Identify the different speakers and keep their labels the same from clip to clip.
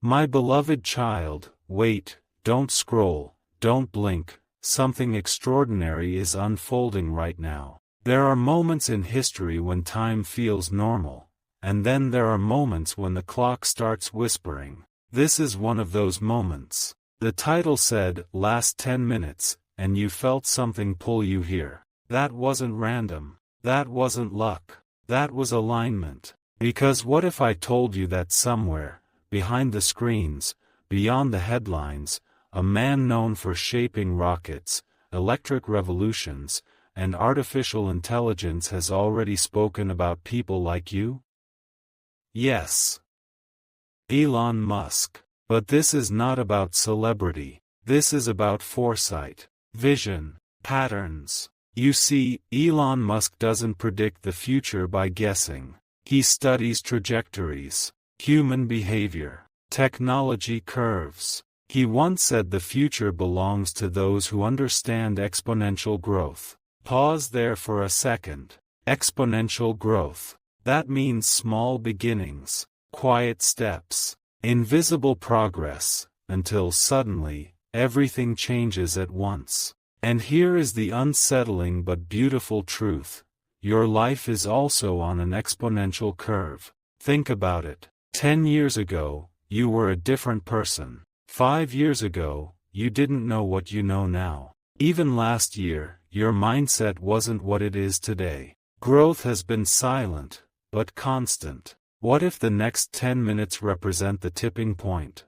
Speaker 1: My beloved child, wait, don't scroll, don't blink, something extraordinary is unfolding right now. There are moments in history when time feels normal, and then there are moments when the clock starts whispering. This is one of those moments. The title said, "Last 10 minutes," and you felt something pull you here. That wasn't random. That wasn't luck. That was alignment. Because what if I told you that somewhere, behind the screens, beyond the headlines, a man known for shaping rockets, electric revolutions, and artificial intelligence has already spoken about people like you? Yes. Elon Musk. But this is not about celebrity. This is about foresight, vision, patterns. You see, Elon Musk doesn't predict the future by guessing. He studies trajectories, human behavior, technology curves. He once said the future belongs to those who understand exponential growth. Pause there for a second. Exponential growth. That means small beginnings, quiet steps, invisible progress, until suddenly, everything changes at once. And here is the unsettling but beautiful truth. Your life is also on an exponential curve. Think about it. 10 years ago, you were a different person. 5 years ago, you didn't know what you know now. Even last year, your mindset wasn't what it is today. Growth has been silent, but constant. What if the next 10 minutes represent the tipping point?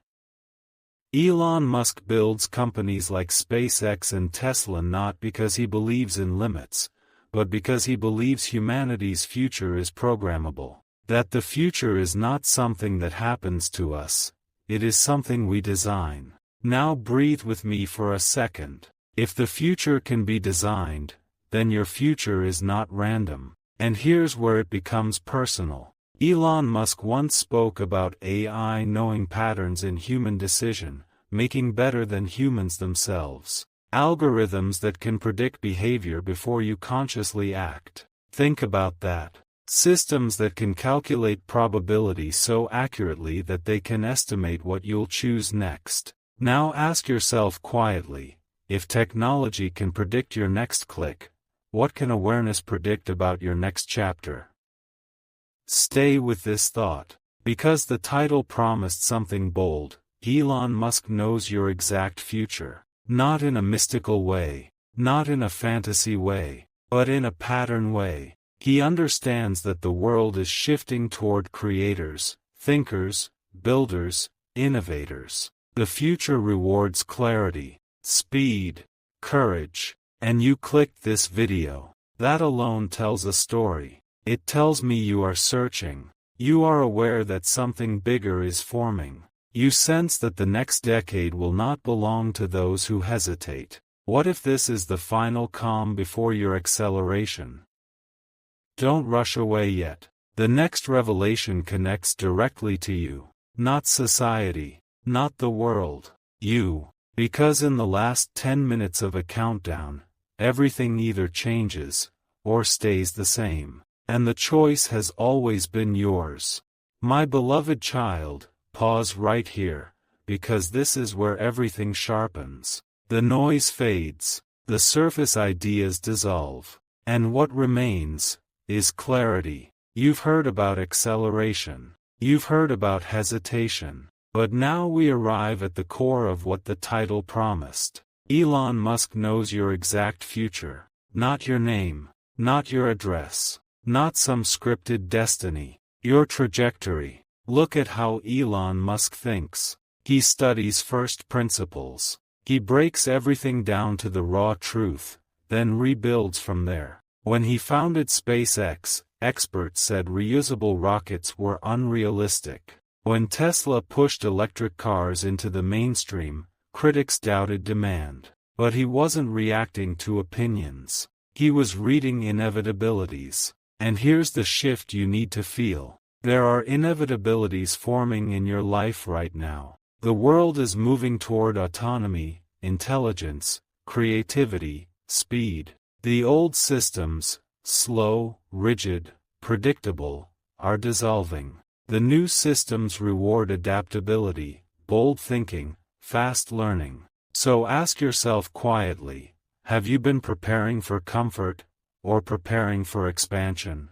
Speaker 1: Elon Musk builds companies like SpaceX and Tesla not because he believes in limits, but because he believes humanity's future is programmable. That the future is not something that happens to us, it is something we design. Now breathe with me for a second. If the future can be designed, then your future is not random. And here's where it becomes personal. Elon Musk once spoke about AI knowing patterns in human decision, making better than humans themselves. Algorithms that can predict behavior before you consciously act. Think about that. Systems that can calculate probability so accurately that they can estimate what you'll choose next. Now ask yourself quietly, if technology can predict your next click, what can awareness predict about your next chapter? Stay with this thought. Because the title promised something bold, Elon Musk knows your exact future. Not in a mystical way, not in a fantasy way, but in a pattern way. He understands that the world is shifting toward creators, thinkers, builders, innovators. The future rewards clarity, speed, courage. And you clicked this video. That alone tells a story. It tells me you are searching. You are aware that something bigger is forming. You sense that the next decade will not belong to those who hesitate. What if this is the final calm before your acceleration? Don't rush away yet. The next revelation connects directly to you. Not society. Not the world. You. Because in the last 10 minutes of a countdown, everything either changes, or stays the same. And the choice has always been yours. My beloved child, pause right here, because this is where everything sharpens. The noise fades, the surface ideas dissolve, and what remains is clarity. You've heard about acceleration. You've heard about hesitation. But now we arrive at the core of what the title promised. Elon Musk knows your exact future. Not your name. Not your address. Not some scripted destiny. Your trajectory. Look at how Elon Musk thinks. He studies first principles. He breaks everything down to the raw truth, then rebuilds from there. When he founded SpaceX, experts said reusable rockets were unrealistic. When Tesla pushed electric cars into the mainstream, critics doubted demand. But he wasn't reacting to opinions. He was reading inevitabilities. And here's the shift you need to feel. There are inevitabilities forming in your life right now. The world is moving toward autonomy, intelligence, creativity, speed. The old systems, slow, rigid, predictable, are dissolving. The new systems reward adaptability, bold thinking, fast learning. So ask yourself quietly, have you been preparing for comfort, or preparing for expansion?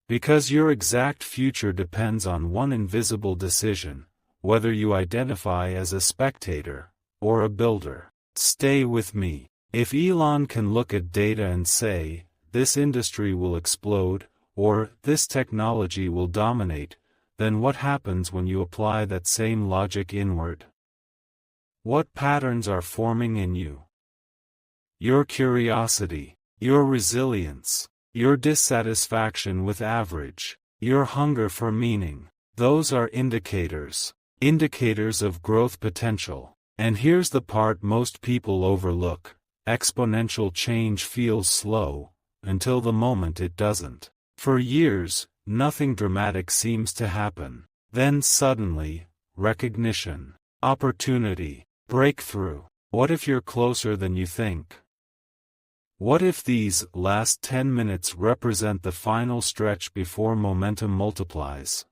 Speaker 1: Because your exact future depends on one invisible decision, whether you identify as a spectator, or a builder. Stay with me. If Elon can look at data and say, this industry will explode, or this technology will dominate, then what happens when you apply that same logic inward? What patterns are forming in you? Your curiosity, your resilience, your dissatisfaction with average, your hunger for meaning, those are indicators of growth potential. And here's the part most people overlook: exponential change feels slow, until the moment it doesn't. For years, nothing dramatic seems to happen. Then suddenly, recognition, opportunity, breakthrough. What if you're closer than you think? What if these last 10 minutes represent the final stretch before momentum multiplies?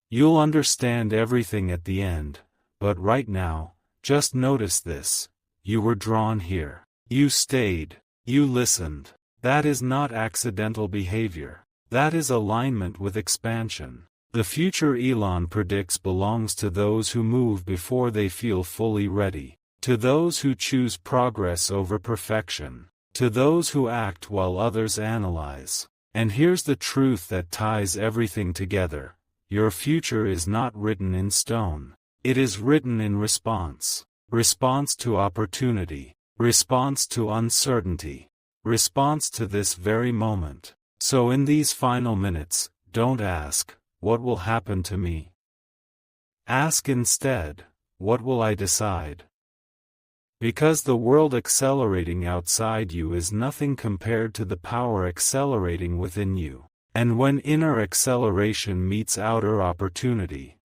Speaker 1: You'll understand everything at the end, but right now, just notice this: you were drawn here. You stayed. You listened. That is not accidental behavior. That is alignment with expansion. The future Elon predicts belongs to those who move before they feel fully ready, to those who choose progress over perfection, to those who act while others analyze. And here's the truth that ties everything together: your future is not written in stone. It is written in response. Response to opportunity. Response to uncertainty. Response to this very moment. So in these final minutes, don't ask, what will happen to me? Ask instead, what will I decide? Because the world accelerating outside you is nothing compared to the power accelerating within you. And when inner acceleration meets outer opportunity,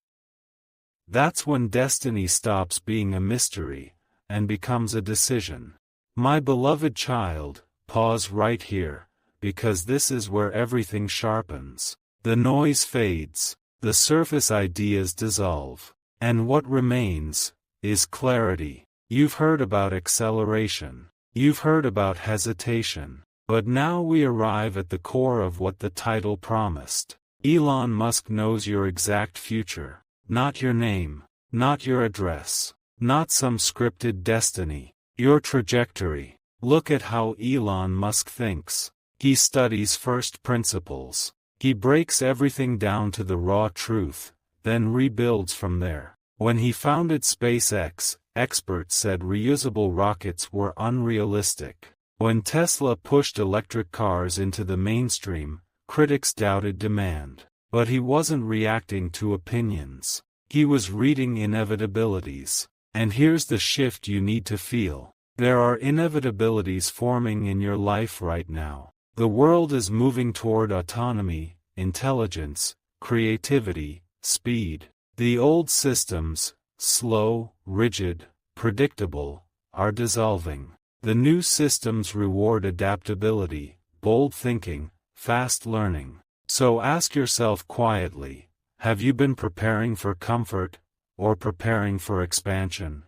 Speaker 1: that's when destiny stops being a mystery, and becomes a decision. My beloved child, pause right here, because this is where everything sharpens. The noise fades, the surface ideas dissolve, and what remains is clarity. You've heard about acceleration. You've heard about hesitation. But now we arrive at the core of what the title promised. Elon Musk knows your exact future. Not your name, not your address, not some scripted destiny. Your trajectory. Look at how Elon Musk thinks. He studies first principles. He breaks everything down to the raw truth, then rebuilds from there. When he founded SpaceX, experts said reusable rockets were unrealistic. When Tesla pushed electric cars into the mainstream, critics doubted demand. But he wasn't reacting to opinions. He was reading inevitabilities. And here's the shift you need to feel. There are inevitabilities forming in your life right now. The world is moving toward autonomy, intelligence, creativity, speed. The old systems, slow, rigid, predictable, are dissolving. The new systems reward adaptability, bold thinking, fast learning. So ask yourself quietly, have you been preparing for comfort, or preparing for expansion?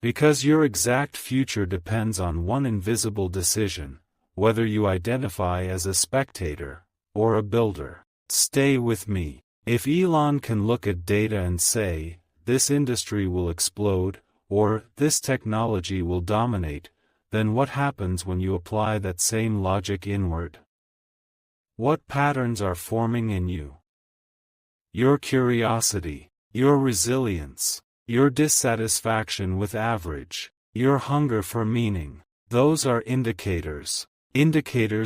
Speaker 1: Because your exact future depends on one invisible decision, whether you identify as a spectator, or a builder. Stay with me. If Elon can look at data and say, this industry will explode, or this technology will dominate, then what happens when you apply that same logic inward? What patterns are forming in you? Your curiosity, your resilience, your dissatisfaction with average, your hunger for meaning, those are indicators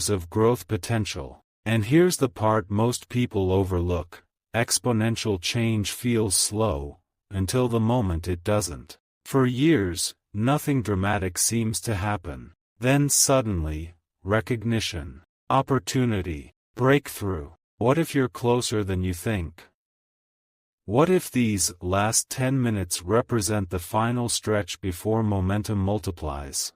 Speaker 1: of growth potential. And here's the part most people overlook: exponential change feels slow, until the moment it doesn't. For years, nothing dramatic seems to happen. Then suddenly, recognition, opportunity, breakthrough. What if you're closer than you think? What if these last 10 minutes represent the final stretch before momentum multiplies?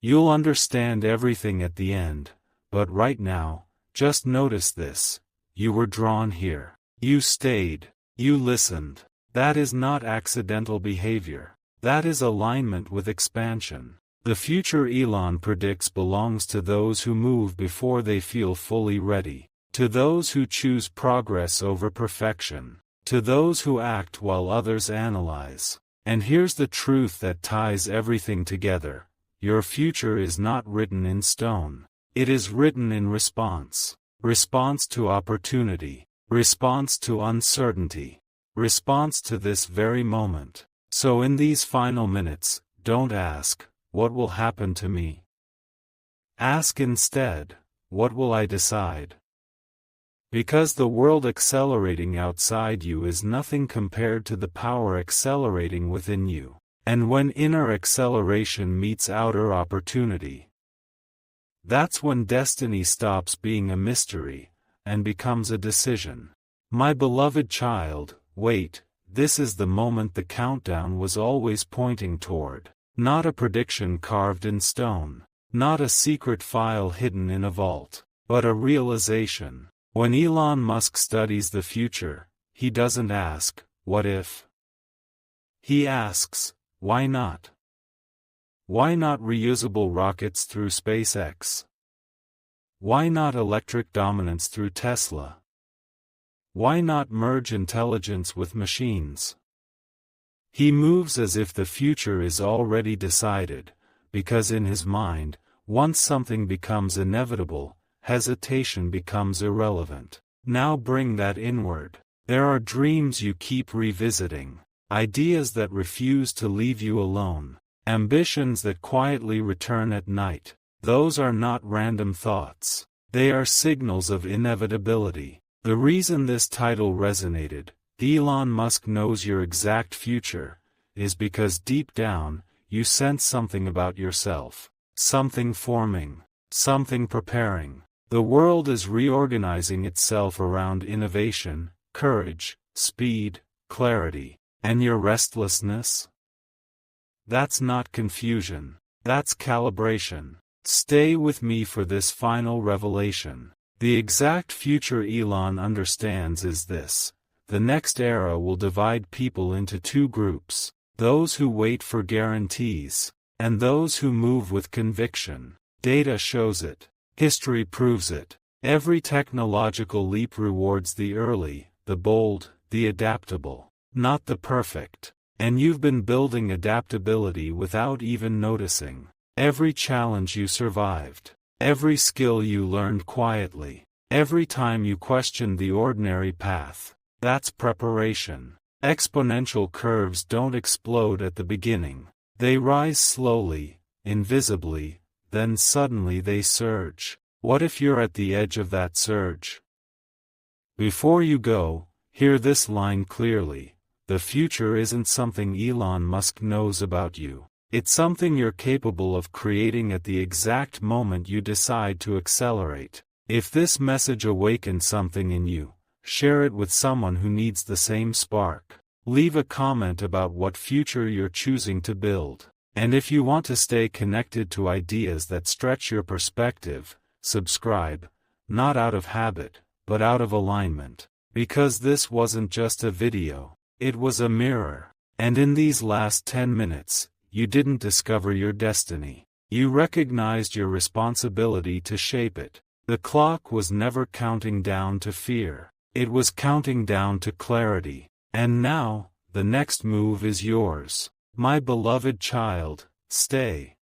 Speaker 1: You'll understand everything at the end, but right now, just notice this: you were drawn here. You stayed. You listened. That is not accidental behavior. That is alignment with expansion. The future Elon predicts belongs to those who move before they feel fully ready, to those who choose progress over perfection, to those who act while others analyze. And here's the truth that ties everything together: your future is not written in stone. It is written in response. Response to opportunity. Response to uncertainty. Response to this very moment. So in these final minutes, don't ask, "What will happen to me?" Ask instead, "What will I decide?" Because the world accelerating outside you is nothing compared to the power accelerating within you. And when inner acceleration meets outer opportunity, that's when destiny stops being a mystery and becomes a decision. My beloved child, wait, this is the moment the countdown was always pointing toward. Not a prediction carved in stone, not a secret file hidden in a vault, but a realization. When Elon Musk studies the future, he doesn't ask, "What if?" He asks, "Why not?" Why not reusable rockets through SpaceX? Why not electric dominance through Tesla? Why not merge intelligence with machines? He moves as if the future is already decided, because in his mind, once something becomes inevitable, hesitation becomes irrelevant. Now bring that inward. There are dreams you keep revisiting, ideas that refuse to leave you alone, ambitions that quietly return at night. Those are not random thoughts. They are signals of inevitability. The reason this title resonated, "Elon Musk knows your exact future," is because deep down, you sense something about yourself. Something forming. Something preparing. The world is reorganizing itself around innovation, courage, speed, clarity. And your restlessness? That's not confusion. That's calibration. Stay with me for this final revelation. The exact future Elon understands is this: the next era will divide people into two groups, those who wait for guarantees, and those who move with conviction. Data shows it. History proves it. Every technological leap rewards the early, the bold, the adaptable, not the perfect. And you've been building adaptability without even noticing. Every challenge you survived, every skill you learned quietly, every time you questioned the ordinary path, that's preparation. Exponential curves don't explode at the beginning. They rise slowly, invisibly, then suddenly they surge. What if you're at the edge of that surge? Before you go, hear this line clearly: the future isn't something Elon Musk knows about you. It's something you're capable of creating at the exact moment you decide to accelerate. If this message awakened something in you, share it with someone who needs the same spark. Leave a comment about what future you're choosing to build. And if you want to stay connected to ideas that stretch your perspective, subscribe, not out of habit, but out of alignment. Because this wasn't just a video, it was a mirror. And in these last 10 minutes, you didn't discover your destiny. You recognized your responsibility to shape it. The clock was never counting down to fear. It was counting down to clarity. And now, the next move is yours. My beloved child, stay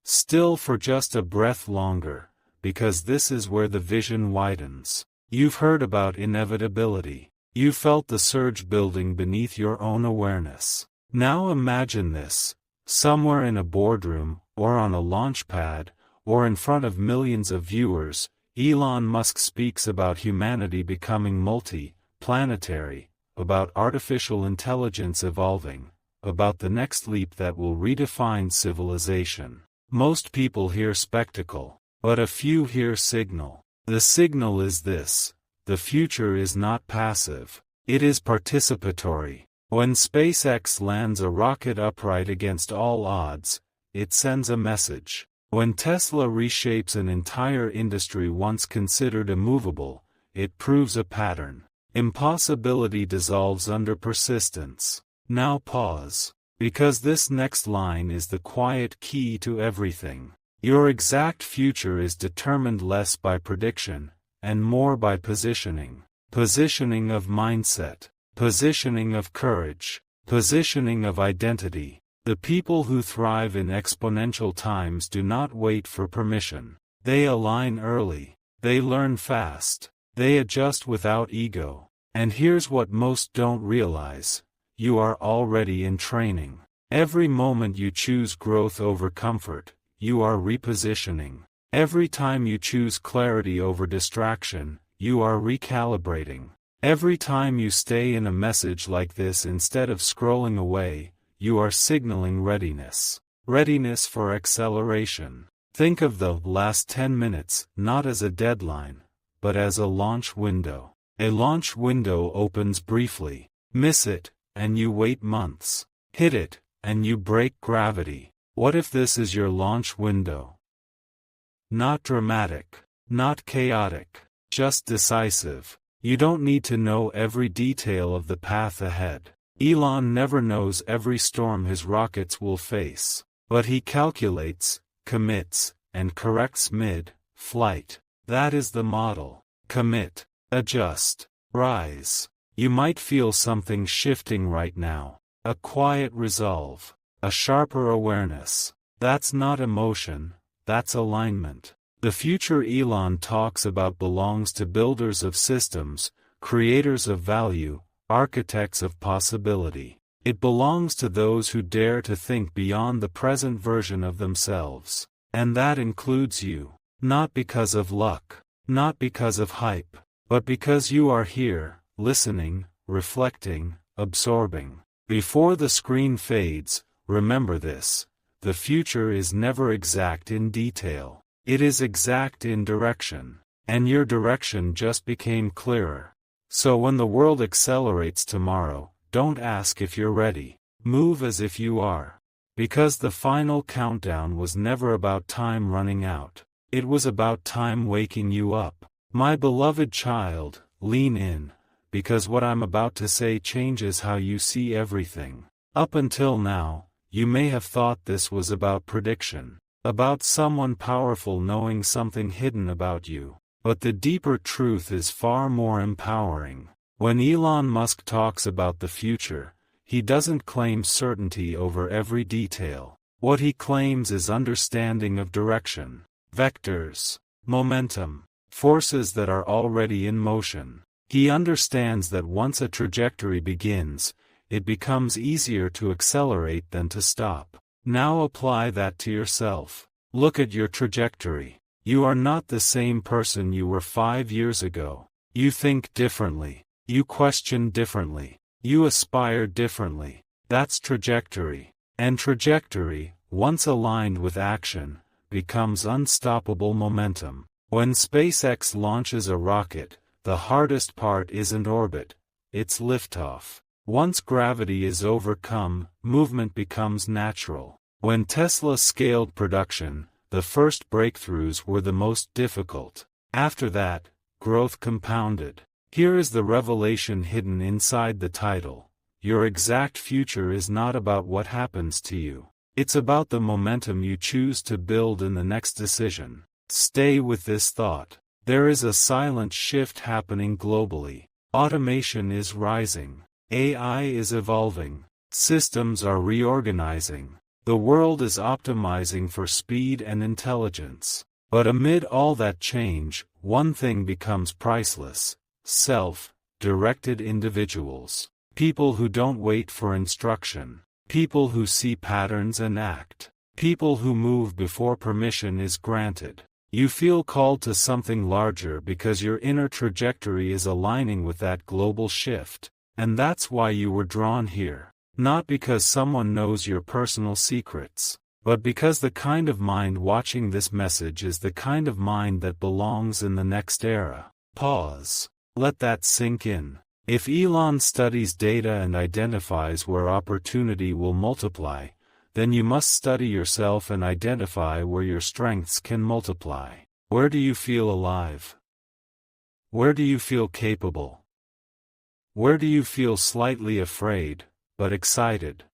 Speaker 1: still for just a breath longer, because this is where the vision widens. You've heard about inevitability. You felt the surge building beneath your own awareness. Now imagine this, somewhere in a boardroom, or on a launch pad, or in front of millions of viewers, Elon Musk speaks about humanity becoming multi-planetary, about artificial intelligence evolving, about the next leap that will redefine civilization. Most people hear spectacle, but a few hear signal. The signal is this: the future is not passive, it is participatory. When SpaceX lands a rocket upright against all odds, it sends a message. When Tesla reshapes an entire industry once considered immovable, it proves a pattern. Impossibility dissolves under persistence. Now pause. Because this next line is the quiet key to everything. Your exact future is determined less by prediction, and more by positioning. Positioning of mindset. Positioning of courage. Positioning of identity. The people who thrive in exponential times do not wait for permission. They align early. They learn fast. They adjust without ego. And here's what most don't realize. You are already in training. Every moment you choose growth over comfort, you are repositioning. Every time you choose clarity over distraction, you are recalibrating. Every time you stay in a message like this instead of scrolling away, you are signaling readiness. Readiness for acceleration. Think of the last 10 minutes not as a deadline, but as a launch window. A launch window opens briefly. Miss it, and you wait months. Hit it, and you break gravity. What if this is your launch window? Not dramatic, not chaotic, just decisive. You don't need to know every detail of the path ahead. Elon never knows every storm his rockets will face, but he calculates, commits, and corrects mid-flight. That is the model. Commit, adjust, rise. You might feel something shifting right now. A quiet resolve, a sharper awareness. That's not emotion, that's alignment. The future Elon talks about belongs to builders of systems, creators of value, architects of possibility. It belongs to those who dare to think beyond the present version of themselves. And that includes you. Not because of luck, not because of hype, but because you are here, listening, reflecting, absorbing. Before the screen fades, remember this: the future is never exact in detail. It is exact in direction. And your direction just became clearer. So when the world accelerates tomorrow, don't ask if you're ready. Move as if you are. Because the final countdown was never about time running out. It was about time waking you up. My beloved child, lean in, because what I'm about to say changes how you see everything. Up until now, you may have thought this was about prediction. About someone powerful knowing something hidden about you. But the deeper truth is far more empowering. When Elon Musk talks about the future, he doesn't claim certainty over every detail. What he claims is understanding of direction, vectors, momentum, forces that are already in motion. He understands that once a trajectory begins, it becomes easier to accelerate than to stop. Now apply that to yourself. Look at your trajectory. You are not the same person you were 5 years ago. You think differently. You question differently. You aspire differently. That's trajectory. And trajectory, once aligned with action, becomes unstoppable momentum. When SpaceX launches a rocket, the hardest part isn't orbit, it's liftoff. Once gravity is overcome, movement becomes natural. When Tesla scaled production, the first breakthroughs were the most difficult. After that, growth compounded. Here is the revelation hidden inside the title. Your exact future is not about what happens to you. It's about the momentum you choose to build in the next decision. Stay with this thought. There is a silent shift happening globally. Automation is rising. AI is evolving. Systems are reorganizing. The world is optimizing for speed and intelligence. But amid all that change, one thing becomes priceless: self-directed individuals. People who don't wait for instruction. People who see patterns and act. People who move before permission is granted. You feel called to something larger because your inner trajectory is aligning with that global shift. And that's why you were drawn here. Not because someone knows your personal secrets, but because the kind of mind watching this message is the kind of mind that belongs in the next era. Pause. Let that sink in. If Elon studies data and identifies where opportunity will multiply, then you must study yourself and identify where your strengths can multiply. Where do you feel alive? Where do you feel capable? Where do you feel slightly afraid, but excited?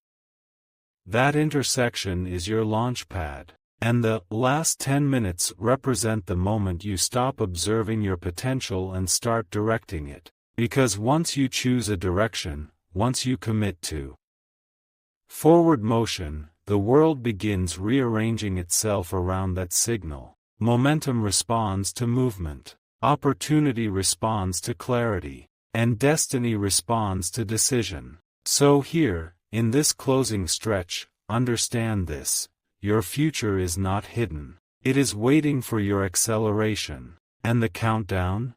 Speaker 1: That intersection is your launch pad. And the last 10 minutes represent the moment you stop observing your potential and start directing it. Because once you choose a direction, once you commit to forward motion, the world begins rearranging itself around that signal. Momentum responds to movement, opportunity responds to clarity, and destiny responds to decision. So here, in this closing stretch, understand this. Your future is not hidden. It is waiting for your acceleration. And the countdown?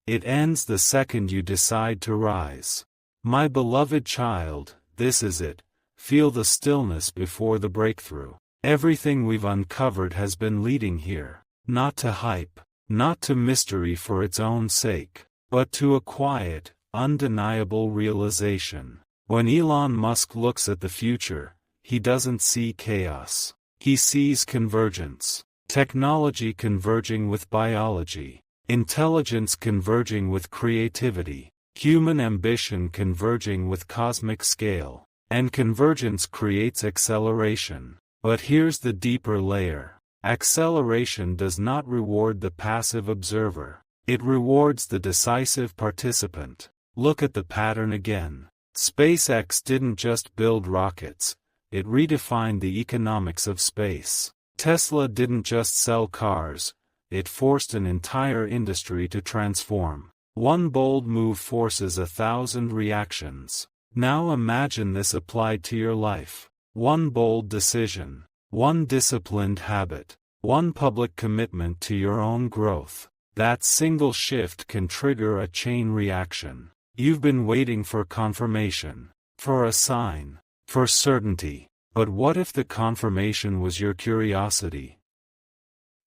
Speaker 1: It ends the second you decide to rise. My beloved child, this is it. Feel the stillness before the breakthrough. Everything we've uncovered has been leading here. Not to hype, not to mystery for its own sake, but to a quiet, undeniable realization. When Elon Musk looks at the future, he doesn't see chaos. He sees convergence. Technology converging with biology. Intelligence converging with creativity. Human ambition converging with cosmic scale. And convergence creates acceleration. But here's the deeper layer. Acceleration does not reward the passive observer. It rewards the decisive participant. Look at the pattern again. SpaceX didn't just build rockets. It redefined the economics of space. Tesla didn't just sell cars, it forced an entire industry to transform. One bold move forces 1,000 reactions. Now imagine this applied to your life. One bold decision, one disciplined habit, one public commitment to your own growth. That single shift can trigger a chain reaction. You've been waiting for confirmation, for a sign, for certainty. But what if the confirmation was your curiosity?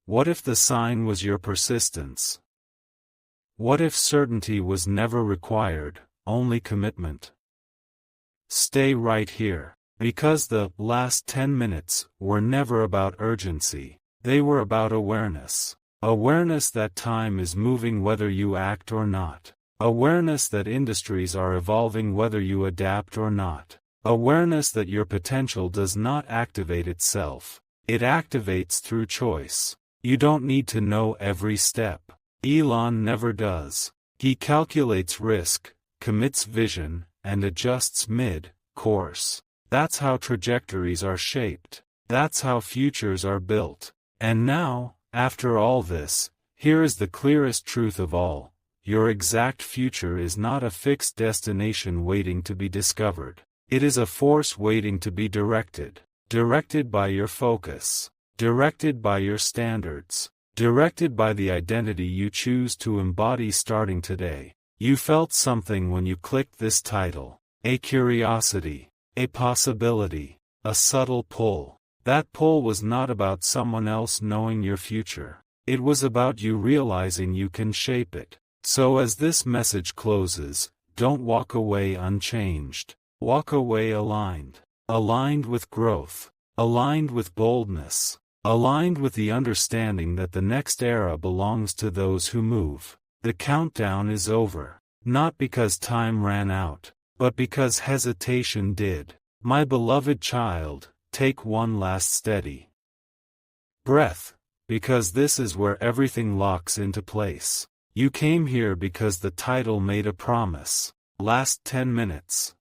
Speaker 1: What if the sign was your persistence? What if certainty was never required, only commitment? Stay right here, because the last 10 minutes were never about urgency. They were about awareness. Awareness that time is moving whether you act or not. Awareness that industries are evolving whether you adapt or not. Awareness that your potential does not activate itself. It activates through choice. You don't need to know every step. Elon never does. He calculates risk, commits vision, and adjusts mid-course. That's how trajectories are shaped. That's how futures are built. And now, after all this, here is the clearest truth of all. Your exact future is not a fixed destination waiting to be discovered. It is a force waiting to be directed. Directed by your focus. Directed by your standards. Directed by the identity you choose to embody starting today. You felt something when you clicked this title. A curiosity. A possibility. A subtle pull. That pull was not about someone else knowing your future. It was about you realizing you can shape it. So as this message closes, don't walk away unchanged. Walk away aligned. Aligned with growth. Aligned with boldness. Aligned with the understanding that the next era belongs to those who move. The countdown is over. Not because time ran out, but because hesitation did. My beloved child, take one last steady breath, because this is where everything locks into place. You came here because the title made a promise. Last 10 minutes.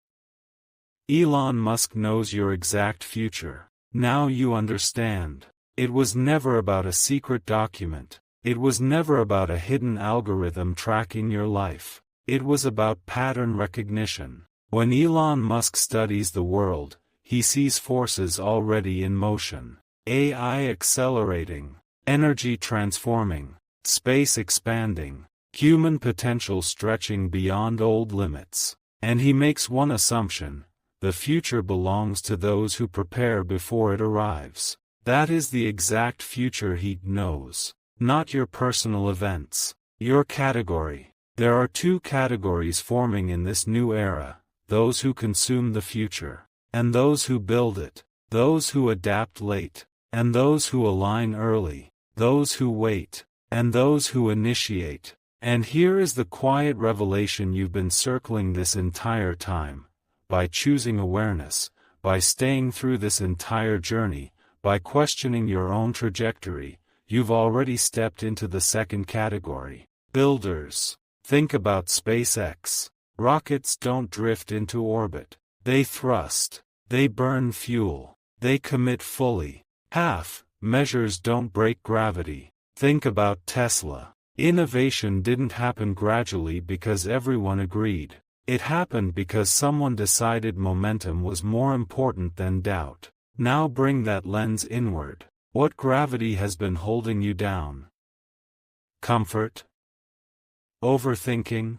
Speaker 1: Elon Musk knows your exact future. Now you understand. It was never about a secret document. It was never about a hidden algorithm tracking your life. It was about pattern recognition. When Elon Musk studies the world, he sees forces already in motion. AI accelerating, energy transforming, space expanding, human potential stretching beyond old limits. And he makes one assumption: the future belongs to those who prepare before it arrives. That is the exact future he knows. Not your personal events. Your category. There are two categories forming in this new era: those who consume the future, and those who build it. Those who adapt late, and those who align early. Those who wait, and those who initiate. And here is the quiet revelation you've been circling this entire time. By choosing awareness, by staying through this entire journey, by questioning your own trajectory, you've already stepped into the second category. Builders. Think about SpaceX. Rockets don't drift into orbit. They thrust. They burn fuel. They commit fully. Half measures don't break gravity. Think about Tesla. Innovation didn't happen gradually because everyone agreed. It happened because someone decided momentum was more important than doubt. Now bring that lens inward. What gravity has been holding you down? Comfort? Overthinking?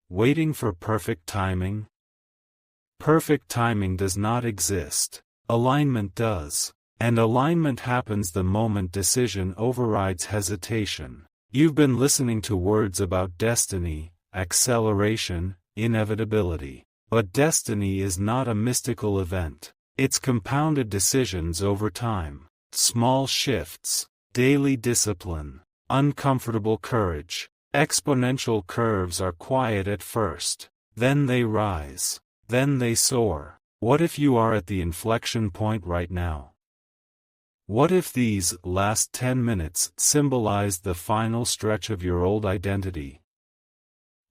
Speaker 1: Waiting for perfect timing? Perfect timing does not exist. Alignment does. And alignment happens the moment decision overrides hesitation. You've been listening to words about destiny, acceleration, inevitability. But destiny is not a mystical event. It's compounded decisions over time. Small shifts, daily discipline, uncomfortable courage. Exponential curves are quiet at first. Then they rise. Then they soar. What if you are at the inflection point right now? What if these last 10 minutes symbolized the final stretch of your old identity?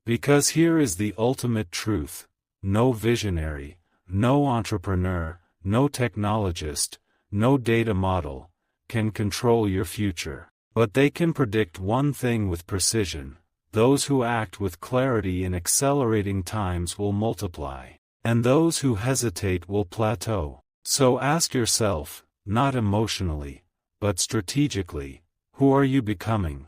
Speaker 1: Because here is the ultimate truth. No visionary, no entrepreneur, no technologist, no data model, can control your future. But they can predict one thing with precision. Those who act with clarity in accelerating times will multiply. And those who hesitate will plateau. So ask yourself, not emotionally, but strategically, who are you becoming?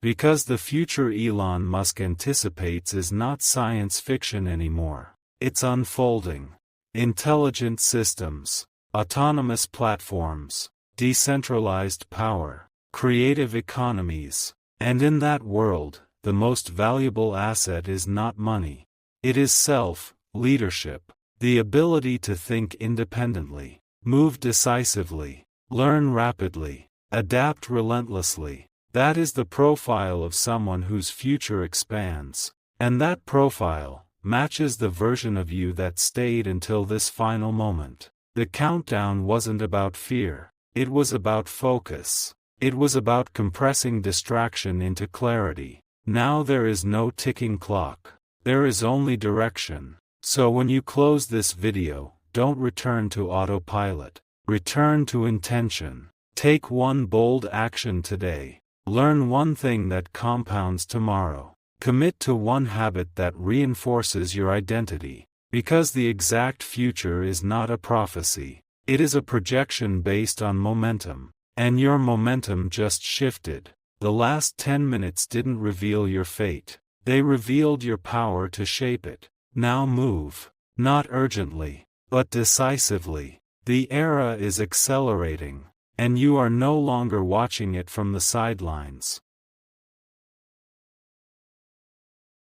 Speaker 1: Because the future Elon Musk anticipates is not science fiction anymore. It's unfolding. Intelligent systems, autonomous platforms, decentralized power, creative economies. And in that world, the most valuable asset is not money. It is self-leadership, the ability to think independently, move decisively, learn rapidly, adapt relentlessly. That is the profile of someone whose future expands. And that profile matches the version of you that stayed until this final moment. The countdown wasn't about fear. It was about focus. It was about compressing distraction into clarity. Now there is no ticking clock. There is only direction. So when you close this video, don't return to autopilot. Return to intention. Take one bold action today. Learn one thing that compounds tomorrow. Commit to one habit that reinforces your identity. Because the exact future is not a prophecy. It is a projection based on momentum. And your momentum just shifted. The last 10 minutes didn't reveal your fate. They revealed your power to shape it. Now move. Not urgently, but decisively. The era is accelerating. And you are no longer watching it from the sidelines.